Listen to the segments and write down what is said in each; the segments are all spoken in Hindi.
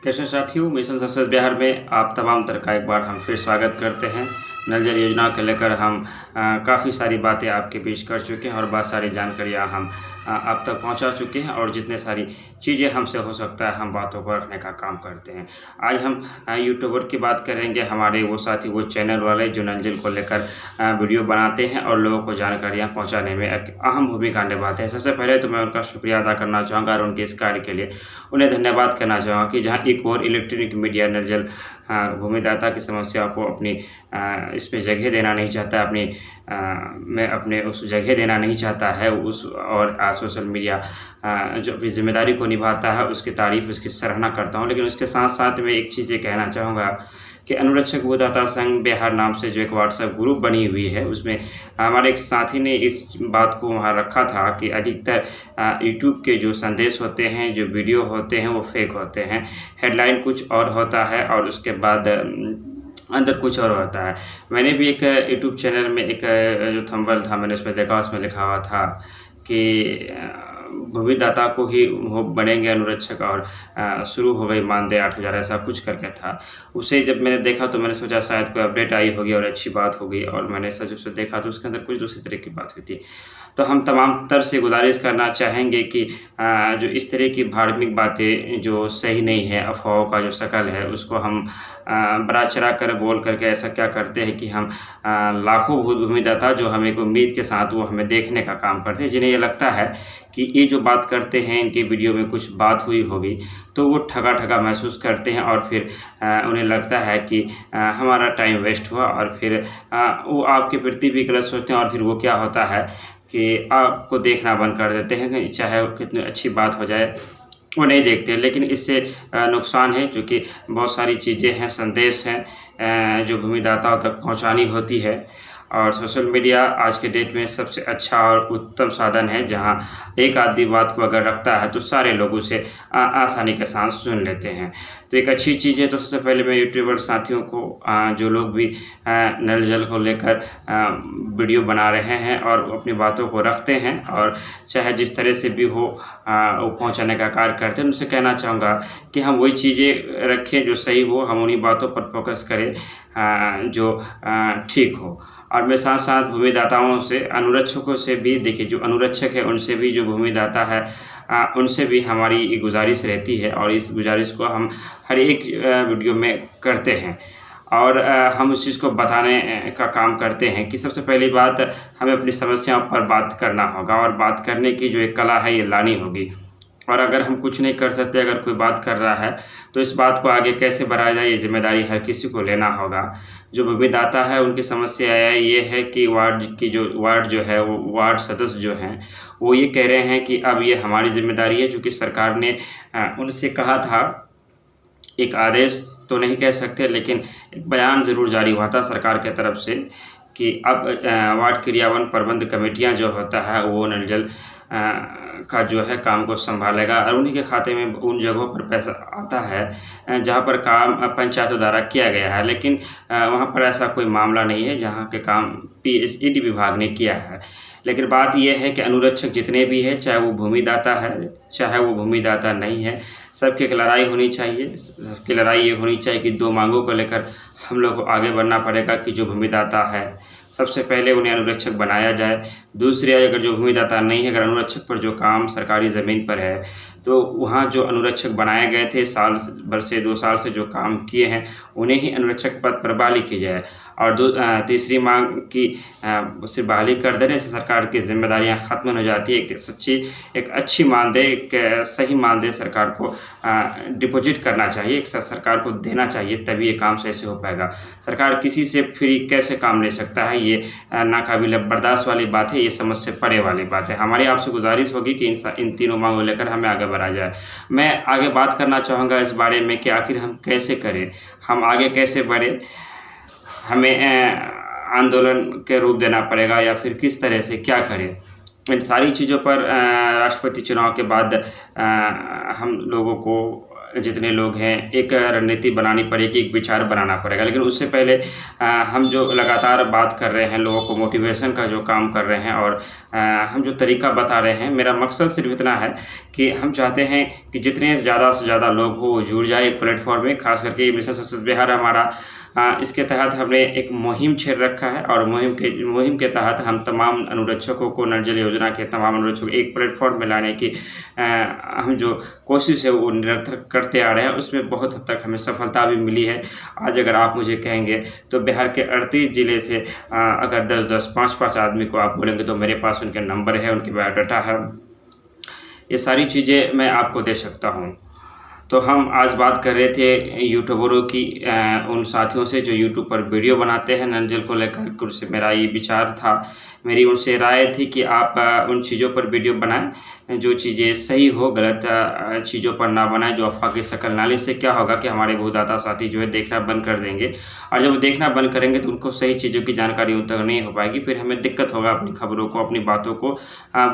कृष्ण साथियों, मिशन सक्सेस बिहार में आप तमाम तरह का एक बार हम फिर स्वागत करते हैं। नल जल योजना को लेकर हम काफ़ी सारी बातें आपके बीच कर चुके हैं और बहुत सारी जानकारियाँ हम आप तक पहुंचा चुके हैं और जितने सारी चीज़ें हमसे हो सकता है हम बातों को रखने का काम करते हैं। आज हम यूट्यूबर की बात करेंगे, हमारे वो साथी, वो चैनल वाले जो नल जल को लेकर वीडियो बनाते हैं और लोगों को जानकारियाँ पहुँचाने में एक अहम भूमिका निभाते हैं। सबसे पहले तो मैं उनका शुक्रिया अदा करना चाहूँगा और उनके इस कार्य के लिए उन्हें धन्यवाद करना चाहूँगा कि जहाँ एक और इलेक्ट्रॉनिक मीडिया नल जल भूमिदाता की समस्या को अपनी इसमें जगह देना नहीं चाहता, मैं अपने उस जगह देना नहीं चाहता है उस और सोशल मीडिया जो अपनी जिम्मेदारी को निभाता है उसकी तारीफ़, उसकी सराहना करता हूँ। लेकिन उसके साथ साथ मैं एक चीज़ ये कहना चाहूँगा कि अनुरक्षक भूदाता संघ बिहार नाम से जो एक व्हाट्सएप ग्रुप बनी हुई है, उसमें हमारे एक साथी ने इस बात को वहाँ रखा था कि अधिकतर यूट्यूब के जो संदेश होते हैं, जो वीडियो होते हैं, वो फेक होते हैं। हेडलाइन कुछ और होता है और उसके बाद अंदर कुछ और होता है। मैंने भी एक यूट्यूब चैनल में एक जो थंबनेल था मैंने उसमें देखा, उसमें लिखा हुआ था कि भूमिदाता को ही वो बनेंगे अनुरक्षक और शुरू हो गई मानदेय 8,000, ऐसा कुछ करके था। उसे जब मैंने देखा तो मैंने सोचा शायद कोई अपडेट आई होगी और अच्छी बात होगी, और मैंने सच उसे देखा तो उसके अंदर कुछ दूसरी तरह की बात हुई थी। तो हम तमाम तरह से गुजारिश करना चाहेंगे कि जो इस तरह की धार्मिक बातें जो सही नहीं है, अफवाहों का जो शकल है, उसको हम बड़ा चढ़ा कर बोल करके ऐसा क्या करते हैं कि हम लाखों भूमिदाता जो हमें एक उम्मीद के साथ वो हमें देखने का काम करते हैं, जिन्हें ये लगता है कि ये जो बात करते हैं इनके वीडियो में कुछ बात हुई होगी, तो वो ठगा महसूस करते हैं और फिर उन्हें लगता है कि हमारा टाइम वेस्ट हुआ, और फिर वो आपके प्रति भी गलत सोचते हैं और फिर वो क्या होता है कि आपको देखना बंद कर देते हैं, कि चाहे कितनी अच्छी बात हो जाए वो नहीं देखते। लेकिन इससे नुकसान है, क्योंकि बहुत सारी चीज़ें हैं, संदेश हैं जो भूमिदाताओं तक पहुंचानी होती है, और सोशल मीडिया आज के डेट में सबसे अच्छा और उत्तम साधन है, जहां एक आदमी बात को अगर रखता है तो सारे लोग उसे आसानी के साथ सुन लेते हैं। तो एक अच्छी चीज़ है। तो सबसे पहले मैं यूट्यूबर साथियों को जो लोग भी नल जल को लेकर वीडियो बना रहे हैं और अपनी बातों को रखते हैं और चाहे जिस तरह से भी हो वो पहुंचाने का कार्य करते हैं, उनसे कहना चाहूँगा कि हम वही चीज़ें रखें जो सही हो, हम उन्हीं बातों पर फोकस करें जो ठीक हो। और मैं साथ साथ भूमिदाताओं से, अनुरक्षकों से भी, देखिए जो अनुरक्षक है उनसे भी, जो भूमिदाता है उनसे भी हमारी गुजारिश रहती है, और इस गुजारिश को हम हर एक वीडियो में करते हैं और हम उस चीज़ को बताने का काम करते हैं कि सबसे पहली बात हमें अपनी समस्याओं पर बात करना होगा, और बात करने की जो एक कला है ये लानी होगी। और अगर हम कुछ नहीं कर सकते, अगर कोई बात कर रहा है तो इस बात को आगे कैसे बढ़ाया जाए, ये जिम्मेदारी हर किसी को लेना होगा। जो भूमिदाता है उनकी समस्या ये है कि वार्ड जो है, वो वार्ड सदस्य जो हैं वो ये कह रहे हैं कि अब ये हमारी जिम्मेदारी है, क्योंकि सरकार ने उनसे कहा था, एक आदेश तो नहीं कह सकते लेकिन एक बयान ज़रूर जारी हुआ था सरकार की तरफ से कि अब वार्ड क्रियान्वयन प्रबंध कमेटियां जो होता है वो नल जल का जो है काम को संभालेगा, और उन्हीं के खाते में उन जगहों पर पैसा आता है जहां पर काम पंचायतों द्वारा किया गया है। लेकिन वहां पर ऐसा कोई मामला नहीं है जहां के काम PHED विभाग ने किया है। लेकिन बात यह है कि अनुरक्षक जितने भी हैं, चाहे वो भूमिदाता है चाहे वो भूमिदाता नहीं है, सबकी एक लड़ाई होनी चाहिए। सबकी लड़ाई ये होनी चाहिए कि दो मांगों को लेकर हम लोग को आगे बढ़ना पड़ेगा कि जो भूमिदाता है सबसे पहले उन्हें अनुरक्षक बनाया जाए। दूसरी, अगर जो भूमिदाता नहीं है, अगर अनुरक्षक पर जो काम सरकारी ज़मीन पर है तो वहाँ जो अनुरक्षक बनाए गए थे साल भर से 2 साल से जो काम किए हैं उन्हें ही अनुरक्षक पद पर बहाली की जाए। और तीसरी मांग की उसे बहाली कर देने से सरकार की जिम्मेदारियां ख़त्म हो जाती है। एक अच्छी मानदेय, एक सही मानदेय सरकार को डिपॉजिट करना चाहिए, एक सरकार को देना चाहिए, तभी ये काम सही से हो पाएगा। सरकार किसी से फ्री कैसे काम ले सकता है, ये नाकाबिल बर्दाश्त वाली बात है, ये समझ से परे वाली बात है। हमारी आपसे गुजारिश होगी कि इन तीनों मांगों लेकर हमें आगे बढ़ा जाए। मैं आगे बात करना चाहूँगा इस बारे में कि आखिर हम कैसे करें, हम आगे कैसे बढ़ें, हमें आंदोलन के रूप देना पड़ेगा या फिर किस तरह से क्या करें। इन सारी चीज़ों पर राष्ट्रपति चुनाव के बाद हम लोगों को जितने लोग हैं, एक रणनीति बनानी पड़ेगी, एक विचार बनाना पड़ेगा। लेकिन उससे पहले हम जो लगातार बात कर रहे हैं, लोगों को मोटिवेशन का जो काम कर रहे हैं और हम जो तरीका बता रहे हैं, मेरा मकसद सिर्फ इतना है कि हम चाहते हैं कि जितने ज़्यादा से ज़्यादा लोग हो वो जुड़ जाए एक प्लेटफॉर्म में। खास करके मिशन सक्सेस बिहार हमारा इसके तहत हमने एक मुहिम छेड़ रखा है और मुहिम के तहत हम तमाम अनुरक्षकों को, नल जल योजना के तमाम अनुरक्षकों को एक प्लेटफॉर्म में लाने की हम जो कोशिश है वो निरंतर करते आ रहे हैं। उसमें बहुत हद तक हमें सफलता भी मिली है। आज अगर आप मुझे कहेंगे तो बिहार के 38 ज़िले से अगर 10-10, 5-5 आदमी को आप बोलेंगे तो मेरे पास उनके नंबर है, उनकी बायोडाटा है, ये सारी चीज़ें मैं आपको दे सकता हूँ। तो हम आज बात कर रहे थे यूट्यूबरों की, उन साथियों से जो यूट्यूब पर वीडियो बनाते हैं नल जल को लेकर। कुछ मेरा ये विचार था, मेरी उनसे राय थी कि आप उन चीज़ों पर वीडियो बनाएं जो चीज़ें सही हो, गलत चीज़ों पर ना बनाएं जो अफवाह की शक्ल ना लें। इससे क्या होगा कि हमारे भूदाता साथी जो है देखना बंद कर देंगे, और जब वो देखना बंद करेंगे तो उनको सही चीज़ों की जानकारी उन तक नहीं हो पाएगी। फिर हमें दिक्कत होगा अपनी खबरों को, अपनी बातों को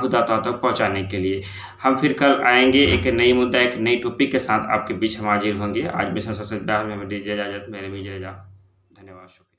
भूदाताओं तक पहुँचाने के लिए। हम फिर कल आएंगे एक नई मुद्दा, एक नई टॉपिक के साथ आपके बीच हम हाजिर होंगे। आज मिशन सक्सेस बिहार में हमें दीजिए इजाज़त, मेरे भी इजाज़त। धन्यवाद, शुक्रिया।